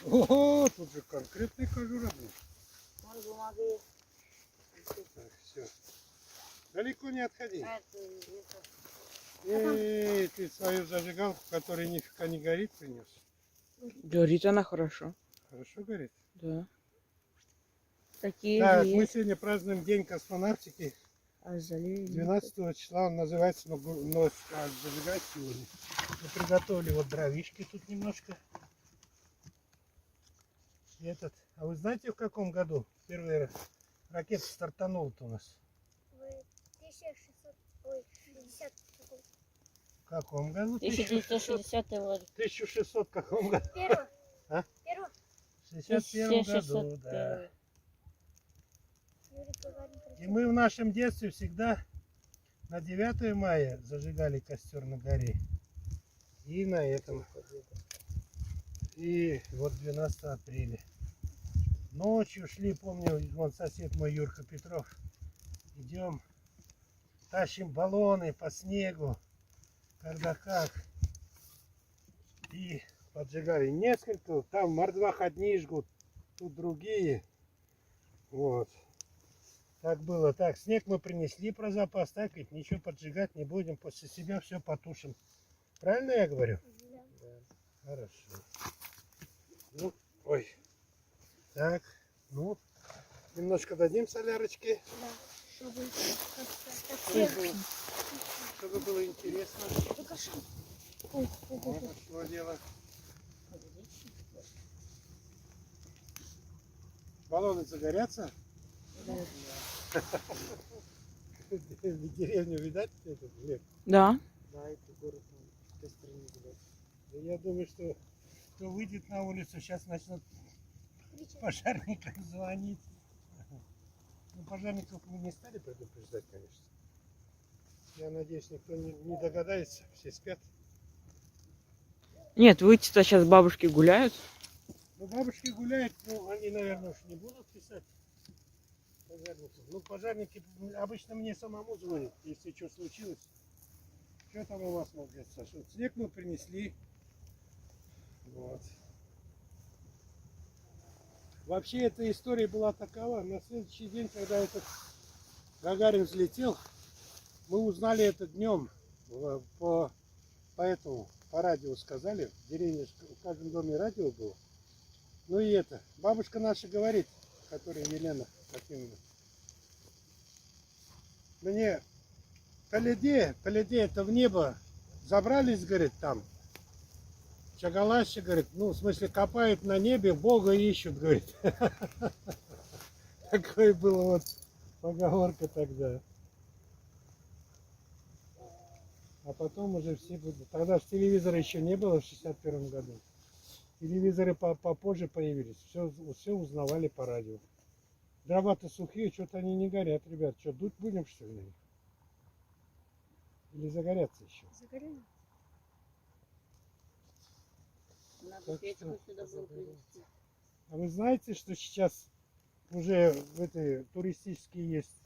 О, тут же конкретный кожура был. Вон бумага есть. Так, все. Далеко не отходи. Это. Эй, ты свою зажигалку, которая нифига не горит, принес. Горит она хорошо. Хорошо горит? Да. Такие Так, же мы есть. сегодня празднуем День космонавтики. А залили. 12 числа он называется, но зажигать сегодня. Мы приготовили вот дровишки тут немножко. И этот. А вы знаете, в каком году первая ракета стартанула-то у нас? В 1600, ой, 60 каком? В каком году? 1960 год. 1600 в каком году? Первого? А? Первого? В 61 году, да. Юрий Гагарин. И мы в нашем детстве всегда на 9 мая зажигали костер на горе. И на этом. И вот 12 апреля. Ночью шли, помню, вон сосед мой Юрка Петров. Идем, тащим баллоны по снегу, когда как. И поджигали несколько. Там в мордвах одни жгут, тут другие. Вот. Так было. Так, снег мы принесли про запас, так ведь ничего поджигать не будем, после себя все потушим. Правильно я говорю? Да. Хорошо. Ну, ой. Так, ну, немножко дадим солярочки, Да. Чтобы как-то чтобы было интересно. Ой, Вот пошло дело. Баллоны загорятся? В деревню видать этот лет? Да. Да, это город с той стороны видать. Я думаю, что кто выйдет на улицу, сейчас начнут пожарникам звонить. Ну, пожарников мы не стали предупреждать, конечно. Я надеюсь, никто не догадается, все спят. Нет, выйти-то сейчас бабушки гуляют. Ну, бабушки гуляют, ну, они, наверное, уж не будут писать пожарников. Ну, пожарники обычно мне самому звонят, если что случилось. Что там у вас, может, Саша? Вот снег мы принесли. Вот. Вообще, эта история была такова. На следующий день, когда этот Гагарин взлетел, мы узнали это днем по радио сказали. В деревне в каждом доме радио было. Ну и это. Бабушка наша говорит, которая Елена Трофимовна. Мне по леде это в небо забрались, говорит, там. Чагалаще, говорит, ну, в смысле, копают на небе, Бога ищут, говорит. Такой была вот поговорка тогда. А потом уже все будут. Тогда же телевизора еще не было в 61 году. Телевизоры попозже появились. Все узнавали по радио. Дрова-то сухие, что-то они не горят, ребят. Что, дуть будем, что ли? Или загорятся еще? Загорели? Надо печку сюда было принести. А вы знаете, что сейчас уже в этой туристические есть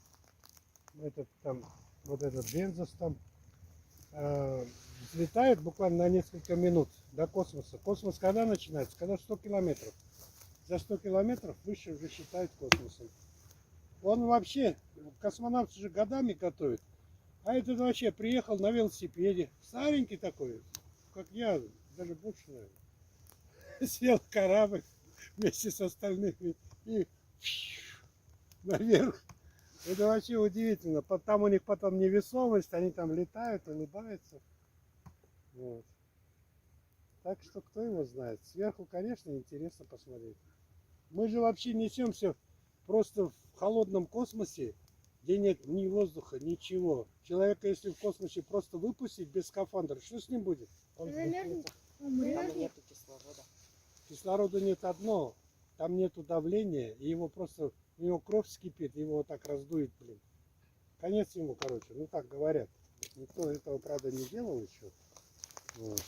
этот там, вот этот Бензос там взлетает буквально на несколько минут до космоса. Космос когда начинается? Когда 100 километров. За 100 километров выше уже считают космосом. Он вообще, космонавт же годами готовит. А этот вообще приехал на велосипеде. Старенький такой, как я, даже больше, наверное. Сел в корабль вместе с остальными и наверх. Это вообще удивительно. Там у них потом невесомость, они там летают, улыбаются. Вот. Так что кто его знает. Сверху, конечно, интересно посмотреть. Мы же вообще несемся просто в холодном космосе, где нет ни воздуха, ничего. Человека, если в космосе просто выпустить без скафандра, что с ним будет? Он Замерзнет. Там Умрет. нету кислорода. Кислорода нет одно, там нету давления, и его просто, у него кровь вскипит, его вот так раздует, блин. Конец ему, короче, ну так говорят. Никто этого, правда, не делал еще. Вот.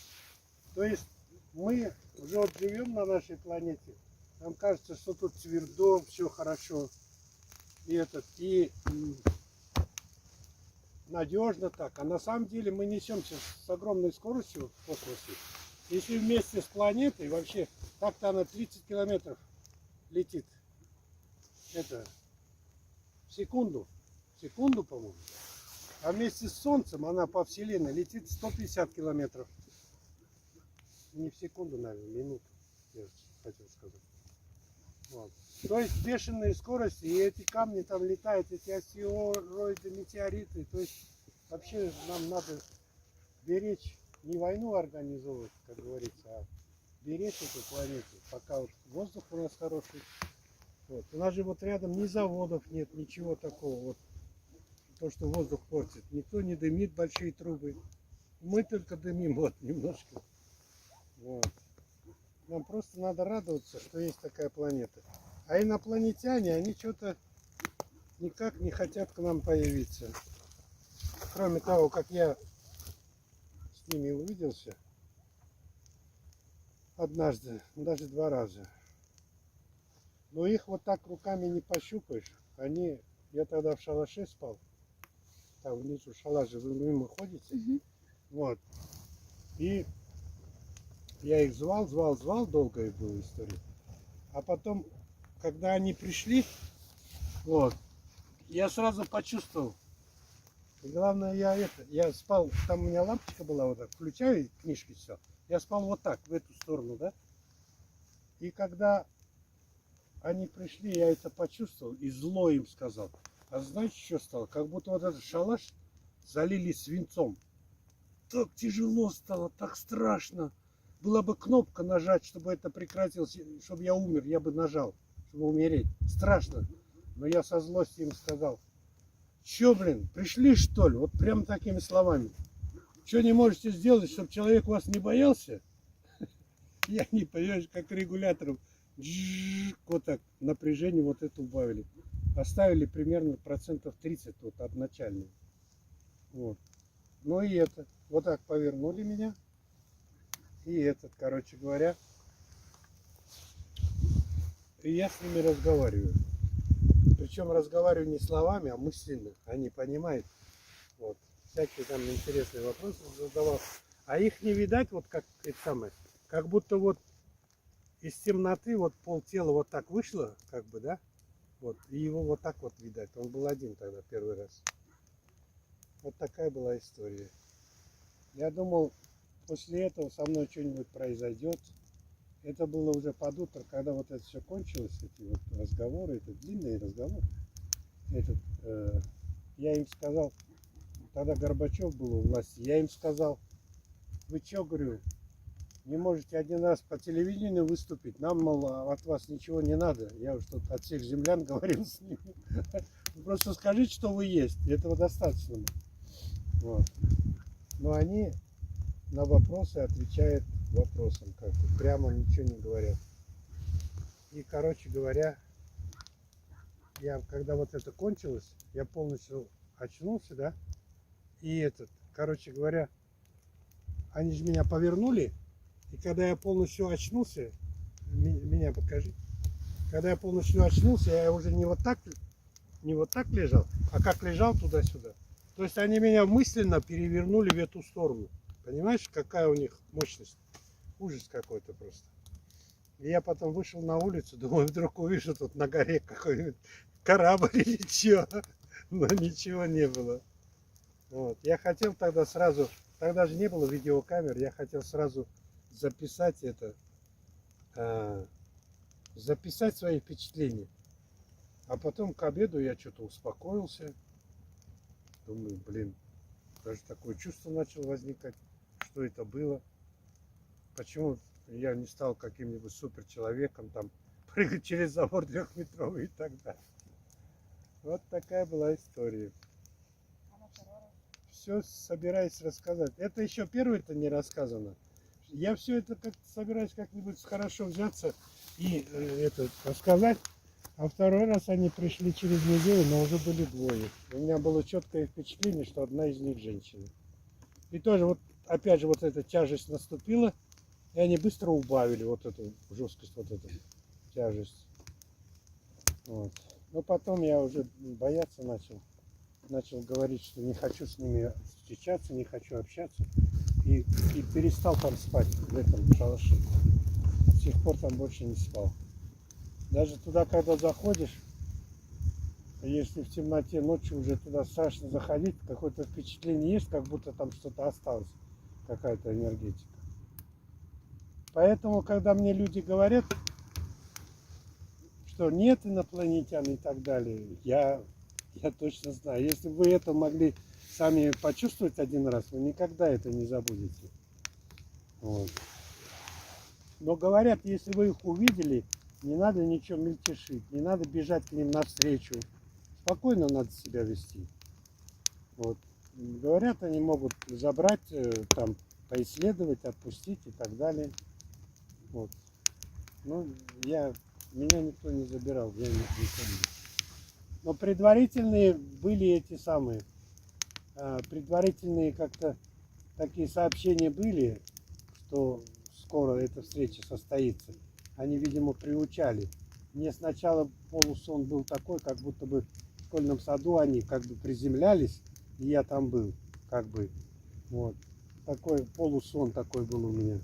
То есть мы уже вот живем на нашей планете, нам кажется, что тут твердо, все хорошо. И надежно так. А на самом деле мы несемся с огромной скоростью в космосе. Если вместе с планетой, вообще, так-то она 30 километров летит. Это в секунду. Секунду, по-моему. А вместе с Солнцем она по Вселенной летит 150 километров. Не в секунду, наверное, минуту, я хотел сказать. Вот. То есть бешеные скорости, и эти камни там летают, эти астероиды, метеориты. То есть вообще нам надо беречь, не войну организовывать, как говорится, а беречь эту планету, пока вот воздух у нас хороший. Вот. У нас же вот рядом ни заводов нет, ничего такого. Вот. То, что воздух портит. Никто не дымит большие трубы. Мы только дымим вот немножко. Вот. Нам просто надо радоваться, что есть такая планета. А инопланетяне, они что-то никак не хотят к нам появиться. Кроме того, как я с ними увиделся однажды, даже 2 раза. Но их вот так руками не пощупаешь. Они, я тогда в шалаше спал. Там внизу шалаш же, вы мимо ходите. Вот. И я их звал, долгая была история. А потом, когда они пришли, вот, я сразу почувствовал. И главное, я спал, там у меня лампочка была вот так, включаю книжки все. Я спал вот так, в эту сторону, да. И когда они пришли, я это почувствовал и зло им сказал. А знаете, что стало? Как будто вот этот шалаш залили свинцом. Так тяжело стало, так страшно. Была бы кнопка нажать, чтобы это прекратилось, чтобы я умер, я бы нажал, чтобы умереть. Страшно. Но я со злостью им сказал: че, блин, пришли что ли? Вот прям такими словами. Что не можете сделать, чтобы человек вас не боялся? И они, понимаешь, как регулятором, вот так напряжение вот это убавили. Оставили примерно процентов 30 вот от начального. Вот. Ну и это. Вот так повернули меня. И этот, короче говоря. И я с ними разговариваю. Причем разговариваю не словами, а мысленно. Они понимают. Вот. Всякие там интересные вопросы задавал. А их не видать, вот как это самое. Как будто вот из темноты вот полтела вот так вышло, как бы, да? Вот. И его вот так вот видать. Он был один тогда первый раз. Вот такая была история. Я думал, после этого со мной что-нибудь произойдет. Это было уже под утро, когда вот это все кончилось, эти вот разговоры, это длинный разговор. Я им сказал, тогда Горбачев был у власти, я им сказал: вы что, говорю, не можете один раз по телевидению выступить, нам, мол, от вас ничего не надо. Я уж тут от всех землян говорил с ними. Просто скажите, что вы есть, этого достаточно. Вот. Но они на вопросы отвечают вопросом, как бы прямо ничего не говорят. И, короче говоря, я, когда вот это кончилось, я полностью очнулся, да, и короче говоря, они же меня повернули, и когда я полностью очнулся, меня покажи, когда я полностью очнулся, я уже не вот так лежал, а как лежал туда-сюда. То есть они меня мысленно перевернули в эту сторону. Понимаешь, какая у них мощность? Ужас какой-то просто. И я потом вышел на улицу, думаю, вдруг увижу тут на горе какой-нибудь корабль или что. Но ничего не было. Вот. Я хотел тогда сразу, тогда же не было видеокамер, я хотел сразу записать записать свои впечатления. А потом к обеду я что-то успокоился. Думаю, блин, даже такое чувство начало возникать, что это было. Почему я не стал каким-нибудь суперчеловеком, там, прыгать через забор 3-метровый и так далее. Вот такая была история. Все собираюсь рассказать. Это еще первое-то не рассказано. Я все это собираюсь как-нибудь хорошо взяться и рассказать. А второй раз они пришли через неделю, но уже были двое. У меня было четкое впечатление, что одна из них женщина. И тоже вот, опять же, вот эта тяжесть наступила, и они быстро убавили вот эту жесткость, вот эту тяжесть. Вот. Но потом я уже бояться начал. Начал говорить, что не хочу с ними встречаться, не хочу общаться. и перестал там спать в этом шалаше. С тех пор там больше не спал. Даже туда, когда заходишь, если в темноте ночью уже туда страшно заходить, какое-то впечатление есть, как будто там что-то осталось, какая-то энергетика. Поэтому, когда мне люди говорят, что нет инопланетян и так далее, я точно знаю. Если бы вы это могли сами почувствовать один раз, вы никогда это не забудете. Вот. Но говорят, если вы их увидели, не надо ничего мельтешить, не надо бежать к ним навстречу. Спокойно надо себя вести. Вот. Говорят, они могут забрать, там, поисследовать, отпустить и так далее. Вот. Ну, меня никто не забирал, я не помню. Но предварительные были эти самые, предварительные как-то такие сообщения были, что скоро эта встреча состоится. Они, видимо, приучали. Мне сначала полусон был такой, как будто бы в школьном саду они как бы приземлялись, и я там был, как бы. Вот. Такой полусон такой был у меня.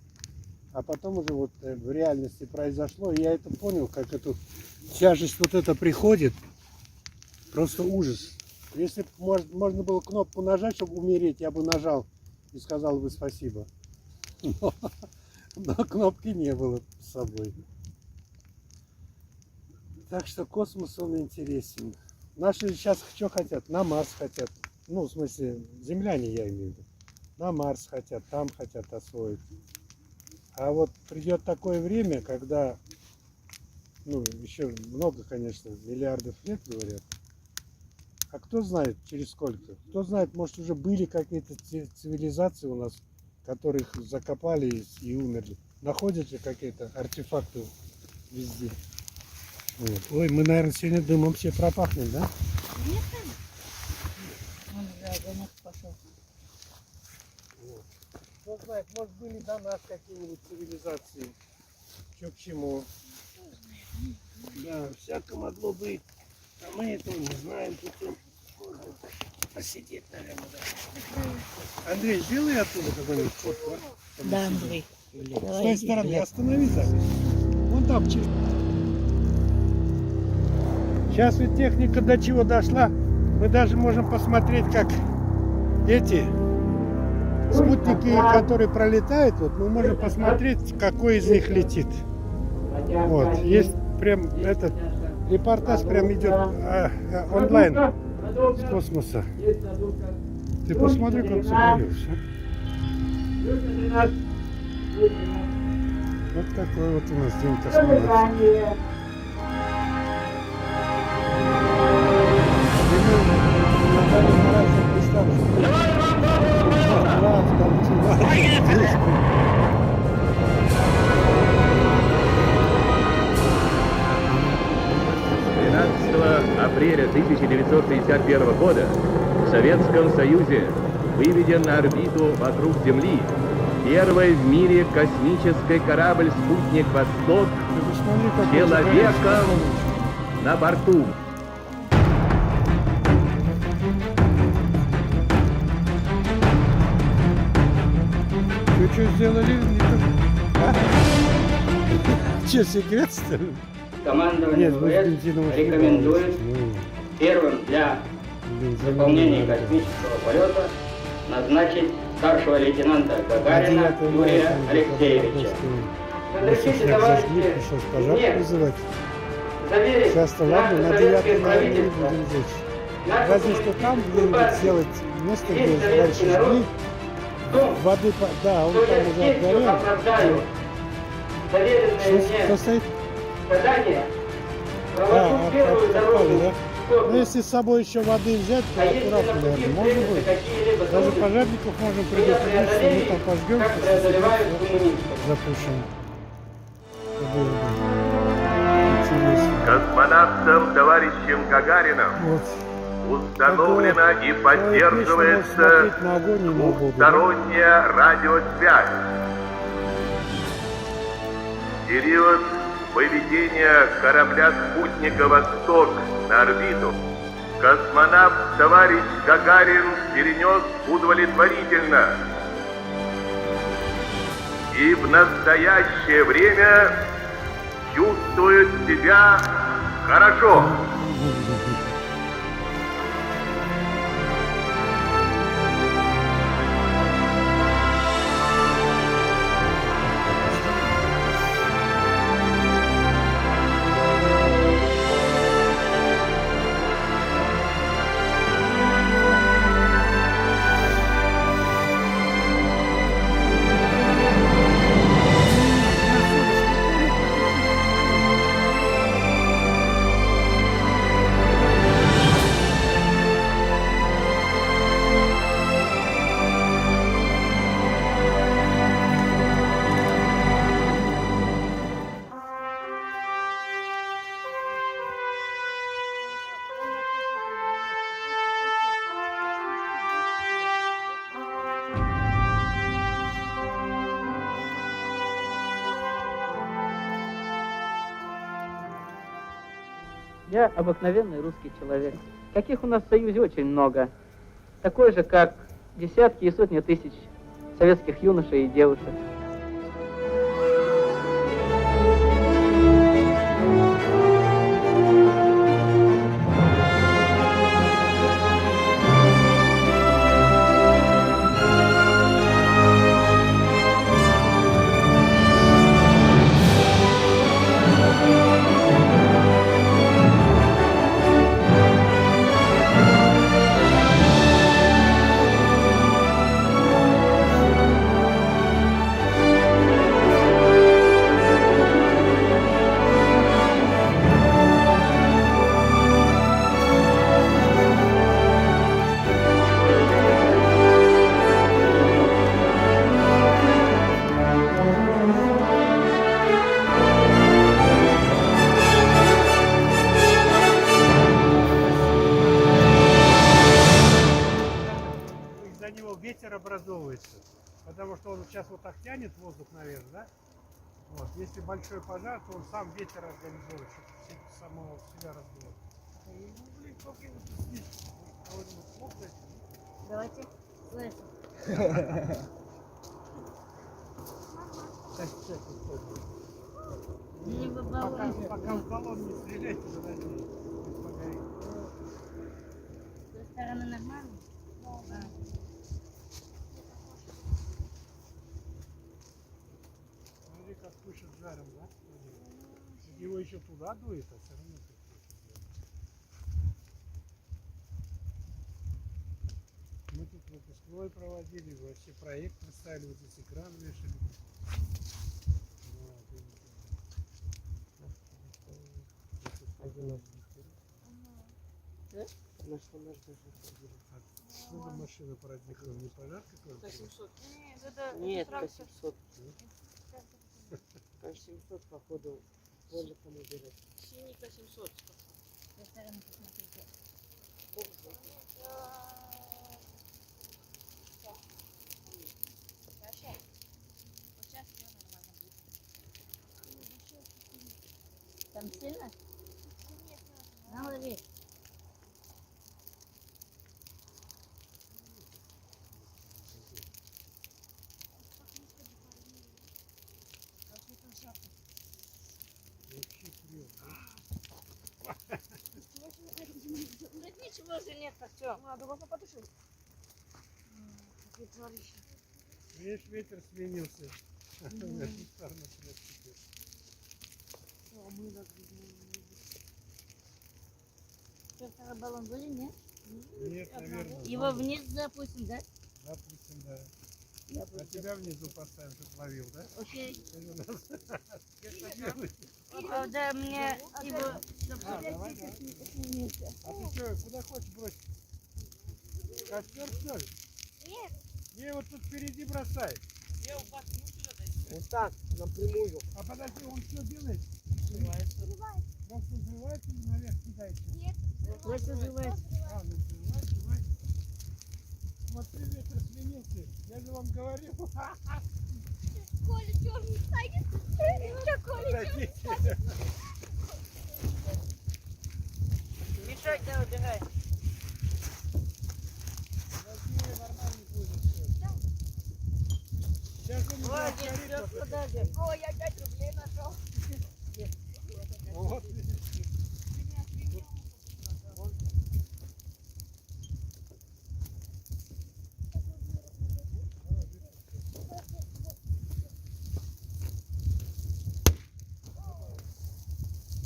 А потом уже вот в реальности произошло, и я это понял, как эту тяжесть вот это приходит. Просто ужас. Если бы можно было кнопку нажать, чтобы умереть, я бы нажал и сказал бы спасибо. Но кнопки не было с собой. Так что космос, он интересен. Наши сейчас что хотят? На Марс хотят. Ну, в смысле, земляне я имею в виду. На Марс хотят, там хотят освоить. А вот придет такое время, когда, ну, еще много, конечно, миллиардов лет, говорят. А кто знает, через сколько? Кто знает, может, уже были какие-то цивилизации у нас, которых закопали и умерли. Находят же какие-то артефакты везде. Вот. Ой, мы, наверное, сегодня дымом все пропахнем, да? Он уже огонек пошел. Вот. Кто знает, может, были до нас какие-нибудь цивилизации. Что к чему. Да, всяко могло быть. А мы этого не знаем. Тут можно посидеть, наверное, да. Андрей, сделай оттуда какой-нибудь фотку. Да, Андрей. С той стороны останови запись. Вон там. Сейчас ведь техника до чего дошла. Мы даже можем посмотреть, как эти спутники, которые пролетают, вот мы можем посмотреть, какой из них летит. Вот, есть прям этот репортаж прям идет онлайн с космоса. Ты посмотри, как загорелся. Вот такой вот у нас день космонавтов. Апреля 1961 года в Советском Союзе выведен на орбиту вокруг Земли первый в мире космический корабль-спутник «Восток» с человеком на борту. Вы что сделали? Че, секрет, что ли? Командование Нет, ВВС рекомендует первым для выполнения космического полета назначить старшего лейтенанта Гагарина Юрия Алексеевича. Разрешите, товарищи, мне заверить Сейчас-то ладно, на 9 советское не правительство, будем жечь. наши Разве что там где-нибудь сделать место, где весь советский дальше народ жгли, в том, воды, да, он что там я уже честью отгорел. оправдаю доверенное Что мне стоит? задание, Да, провожу первую откопали, дорогу да? в Ну, космос. если с собой еще воды взять, то А если аккуратно, на пути наверное, можно встретятся будет. какие-либо Даже трудности, пожарников можем меня предупредить, что мы преодолели, там пожгем, как преодолевают коммунистов. запушим. Это было бы интересно. Космонавтом товарищем Гагарином Вот. установлена и поддерживается смотреть на огонь и на воду, да? двухсторонняя радиосвязь. Период выведения корабля-спутника «Восток» на орбиту космонавт товарищ Гагарин перенес удовлетворительно. и в настоящее время чувствуют себя хорошо. Я обыкновенный русский человек. Каких у нас в Союзе очень много. Такой же, как десятки и сотни тысяч советских юношей и девушек. Из-за него ветер образовывается, потому что он сейчас вот так тянет воздух наверх, да? Вот. Если большой пожар, то он сам ветер организует, чтобы самого себя раздувать. Ну, блин, как его тут снизить? Кого-нибудь хлопнуть? Давайте слышим. Так, стой, стой, стой. Не в баллон. Пока в баллон не стреляйте, подожди. Пусть погорит. С той стороны нормально? А. Смотри, как пышет жаром, да? Его еще туда дует, а все равно как пышет жаром. Мы тут выпускной проводили, вообще проект представили, вот здесь экран вешали. Вот, и- Что за машина проехала? Не пожар какой-то? Нет, К700. К700, походу, Воликом уберет. Синий К700. С той стороны посмотрите. Там сильно? На, лови. Вообще прет, да? Да ничего же нет, так что? Видишь, ветер сменился. На ту сторону прет теперь. Что, второй баллон были, нет? Нет, наверное. Его вниз запустим, да? Допустим, да. А тебя внизу поставим, чтобы ловил, да? Окей. Ты же нас- Правда, мне его... А, давай, давай. А ты что, куда хочешь бросить? Костер, что ли? Нет. Не, вот тут впереди бросай. Вот так, напрямую. А подожди, он что делает? Просто взрывается или наверх кидается? Нет. Просто взрывается. А, ну взрывай, взрывай. Смотри, ветер сменился. Я же вам говорил. Коля черный станет. Что, Коля черный? Подождите. Мешать, да, убегай. Подожди, нормально будет всё. Сейчас он уже Ой, здесь отгорит. всё подожди. Ой, я 5 рублей нашел. Вот, видишь.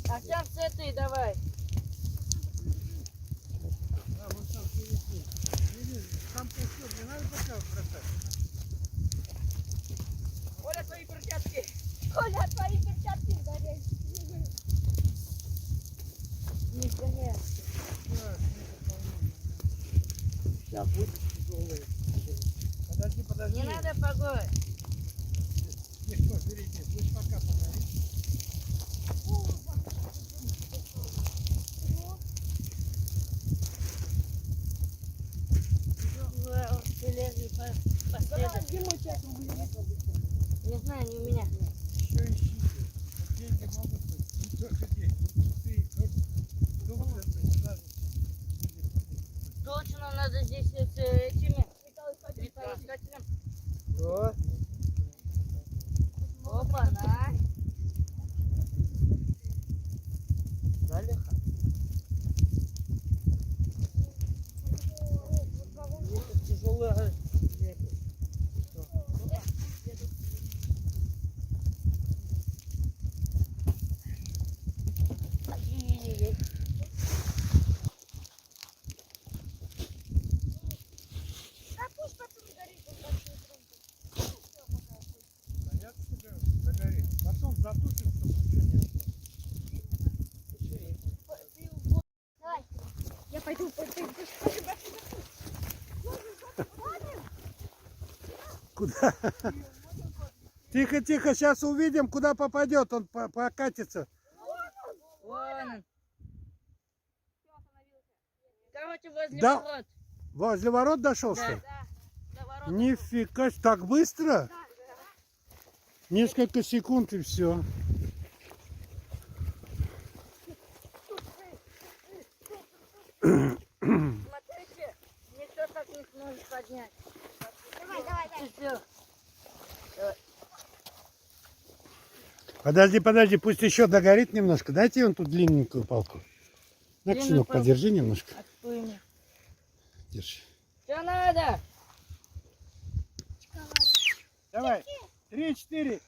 А сейчас с этой давай. Да, вон там впереди. Видишь, там костер, не надо пока бросать. Оля, твои перчатки. Коля, твои перчатки сгорели. Не сгоняй. Сейчас будет тяжелые. Подожди, подожди. Не надо погодь. Легко, впереди. Пусть пока погорит. Железный Не знаю, не у меня. Еще ищите. Деньги могут быть. Не только деньги. Ты думал, это не надо. Точно надо здесь с этими металлоискателем. О, Опа, на. да, Леха? Это тяжелая. Да пусть потом горит, он большой громкость. Всё, пока. Понятно, что загорит. Потом затушит, чтобы ничего не осталось. Давай. Я пойду. Куда? Тихо, тихо, сейчас увидим, куда попадет. Он покатится. Вон он. Короче, возле Да. ворот. Возле ворот дошел, что Да. ли? До ворот. Нифига, так быстро? Несколько секунд и все. Смотрите, никто так не сможет поднять. Давай. И всё. Подожди, подожди, пусть еще догорит немножко. Дайте он тут длинненькую палку. На, Длинную Ксенек, палку. подержи немножко. Открой мне. Держи. Что надо? Давай. 3, 4.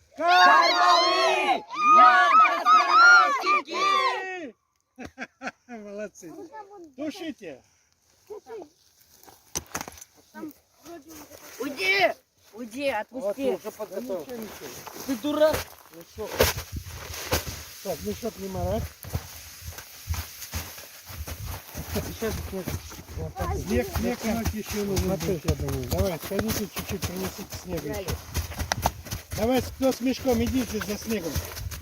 Молодцы. Тушите. Уйди! Уйди, Вот отпусти. уже подготовил. Ты дурак. Ну что, Так, ну чтоб не марать. сейчас снег. Снег у нас еще нужен быть, я думаю. Давай, сходите чуть-чуть, принесите снега еще. Давай, кто с мешком, идите за снегом.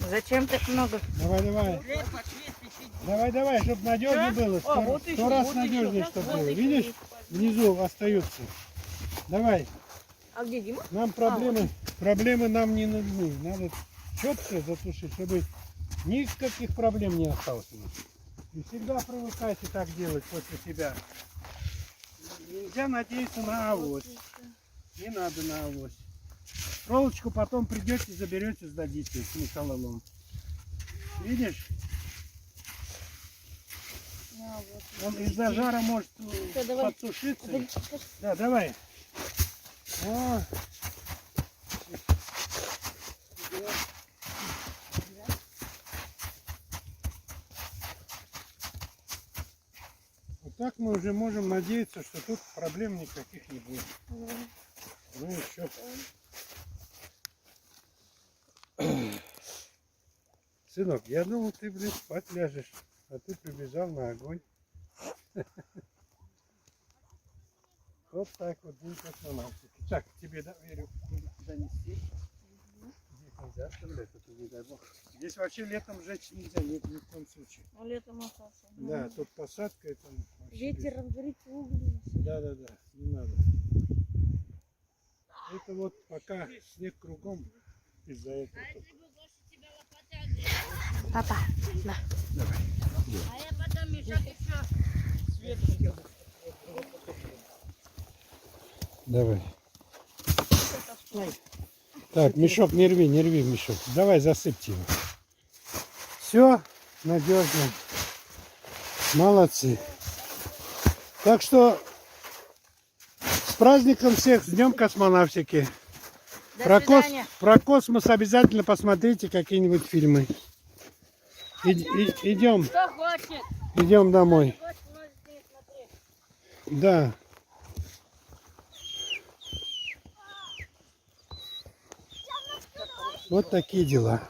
Зачем так много? Давай. Давай, чтобы надежнее было. Сто раз надежнее, чтобы было. Видишь, внизу остаются. Давай, А где Дима? нам проблемы нам не нужны. Надо четко затушить, чтобы никаких проблем не осталось у нас. И всегда привыкайте так делать после себя. Нельзя надеяться на авось. Не надо на авось. Проволочку потом придете, заберете, сдадите с металлолом. Видишь? Он из-за жара может давай. подсушиться. Да, давай. О. Вот так мы уже можем надеяться, что тут проблем никаких не будет. Ну еще. Сынок, я думал, ты, блин, спать ляжешь, а ты прибежал на огонь. Вот так вот, день как на мальчике. Так, тебе доверю занести. Здесь нельзя оставлять, это не дай бог. Здесь вообще летом жечь нельзя, ни в коем случае. Ну, летом остался. Да, тут посадка, это вообще Ветер разгорит угли. Да, не надо. Это вот пока снег кругом из-за этого. Папа, на. Давай. А я потом мешок еще. Давай. Так, мешок не рви, не рви мешок. Давай засыпьте его. Все надежно. Молодцы. Так что с праздником всех, с Днем космонавтики. До Про свидания. космос обязательно посмотрите какие-нибудь фильмы. Идем, Кто хочет? идем домой. Хочет, может не смотреть. Да. Вот такие дела.